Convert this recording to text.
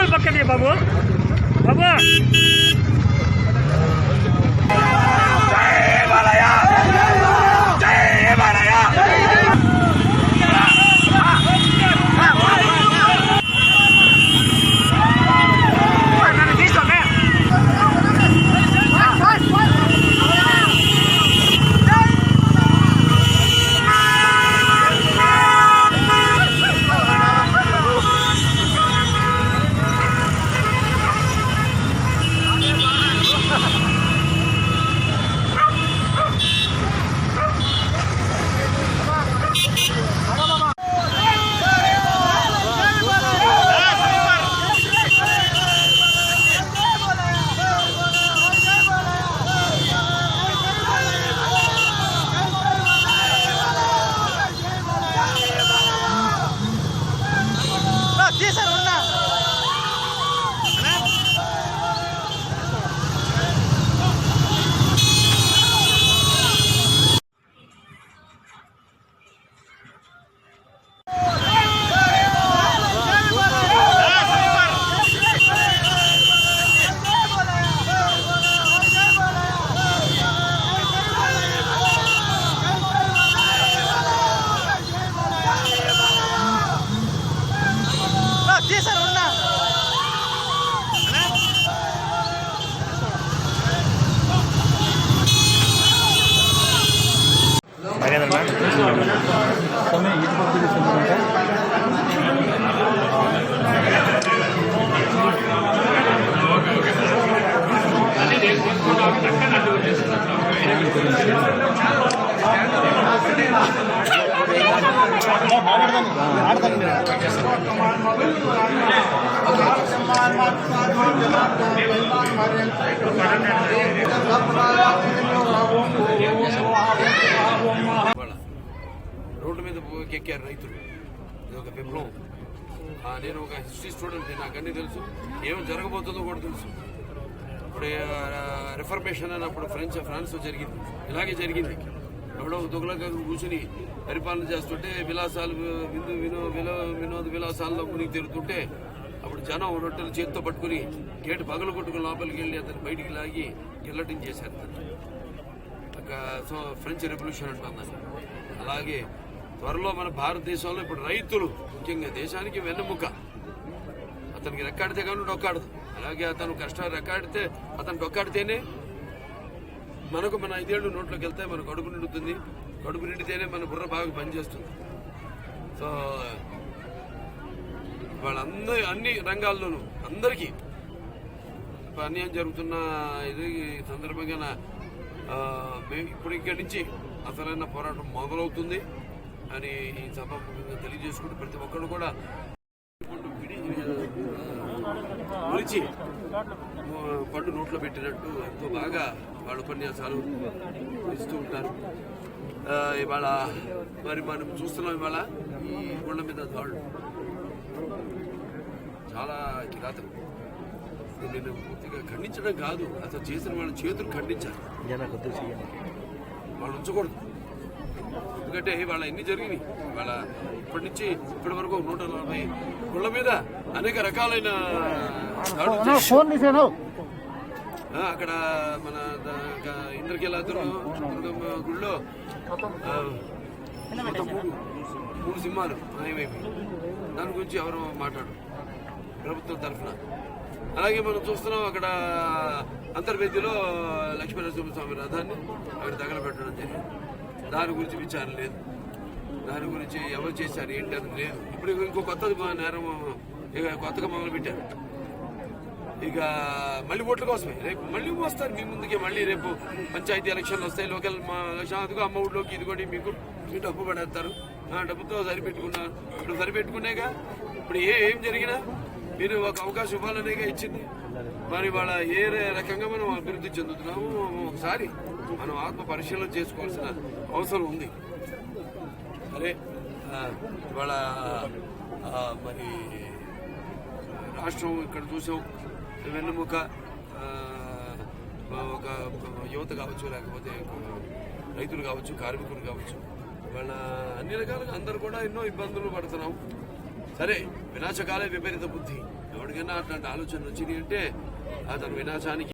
Table पक्के बाबू बाबू road మీద ఎక్కారు రైతులు. ఇది ఒక విప్లవం. నేను ఒక హిస్టరీ స్టూడెంట్, నాకు అన్నీ తెలుసు, ఏమి జరగబోతుందో కూడా తెలుసు. ఇప్పుడు రిఫర్మేషన్ అన్నప్పుడు ఫ్రాన్స్ జరిగింది, ఇలాగే జరిగింది. ఎవడో దొంగలుగా కూర్చుని పరిపాలన చేస్తుంటే విలాసాలు వినోద విలాసాల్లో మునిగి తిరుగుతుంటే అప్పుడు జనం రొట్టెలు చేతితో పట్టుకుని గేటు పగలు కొట్టుకుని లోపలికి వెళ్ళి అతను బయటికి లాగి గిల్లటింగ్ చేశారు. సో ఫ్రెంచ్ రెవల్యూషన్ అంటుందని. అలాగే త్వరలో మన భారతదేశంలో ఇప్పుడు రైతులు ముఖ్యంగా దేశానికి వెన్నెముక. అతనికి రెక్కాడితే కానీ డొక్కాడదు. అలాగే అతను కష్టాలు రెక్కాడితే అతను డొక్కాడితేనే మనకు మన 5 ఏళ్ళు నోట్లోకి వెళ్తే మన కడుపు నిండుతుంది. కడుపు నిండితేనే మన బుర్ర బాగా పనిచేస్తుంది. సో వాళ్ళందరూ అన్ని రంగాల్లోనూ అందరికీ అన్యాయం జరుగుతున్న ఇది సందర్భంగా ఇప్పుడు ఇక్కడి నుంచి అసలైన పోరాటం మొదలవుతుంది అని ఈ సభాముఖంగా తెలియజేసుకుంటూ ప్రతి ఒక్కరు కూడా విడిచి పండు నోట్లో పెట్టినట్టు ఎంతో బాగా వాళ్ళ ఉపన్యాసాలు ఇస్తూ ఉంటారు. ఇవాళ మరి మనం చూస్తున్నాం, ఇవాళ ఈ కొండ మీద దాడులు చాలా కిరాతకం. నేను పూర్తిగా ఖండించడం కాదు, అసలు చేసిన వాళ్ళ చేతులు ఖండించాలి, వాళ్ళు ఉంచకూడదు. ఎందుకంటే వాళ్ళ ఎన్ని జరిగినాయి. వాళ్ళ ఇప్పటి నుంచి ఇప్పటి వరకు 140 గుళ్ళ మీద అనేక రకాలైన అక్కడ మన ఇంద్రకీలాద్రి దుర్గమ్మ గుళ్ళో 3 సింహాలు మాయమైపోయి, దాని గురించి ఎవరు మాట్లాడు ప్రభుత్వం తరఫున. అలాగే మనం చూస్తున్నాం అక్కడ అంతర్వేదిలో లక్ష్మీనరసింహస్వామి రథాన్ని అక్కడ తగలబెట్టడం జరిగింది. దాని గురించి విచారణ లేదు, దాని గురించి ఎవరు చేశారు ఏంటి అని లేదు. ఇప్పుడు ఇంకో కొత్త నేరం కొత్తగా మొదలుపెట్టారు. ఇక మళ్ళీ ఓట్ల కోసమే రేపు మళ్ళీ వస్తారు మీ ముందుకే. మళ్ళీ రేపు పంచాయతీ ఎలక్షన్లు వస్తాయి, లోకల్ అదిగో అమ్మ ఊళ్ళోకి ఇదిగోండి మీకు డబ్బు పడేస్తారు. డబ్బుతో సరిపెట్టుకున్నారు. ఇప్పుడు సరిపెట్టుకునేగా ఇప్పుడు ఏం జరిగినా మీరు ఒక అవకాశం ఇవ్వాలనేగా ఇచ్చింది. మరి వాళ్ళ ఏ రకంగా మనం అభివృద్ధి చెందుతున్నాము ఒకసారి మనం ఆత్మ పరిశీలన చేసుకోవాల్సిన అవసరం ఉంది. అరే ఇవాళ మరి రాష్ట్రం ఇక్కడ చూసాం, వెన్నెముక ఒక యువత కావచ్చు, లేకపోతే రైతులు కావచ్చు, కార్మికులు కావచ్చు, వాళ్ళ అన్ని రకాలుగా అందరూ కూడా ఎన్నో ఇబ్బందులు పడుతున్నాం. సరే వినాశకాలే విపరీత బుద్ధి. ఎవరికైనా అట్లాంటి ఆలోచనలు వచ్చినాయి అంటే అతను వినాశానికి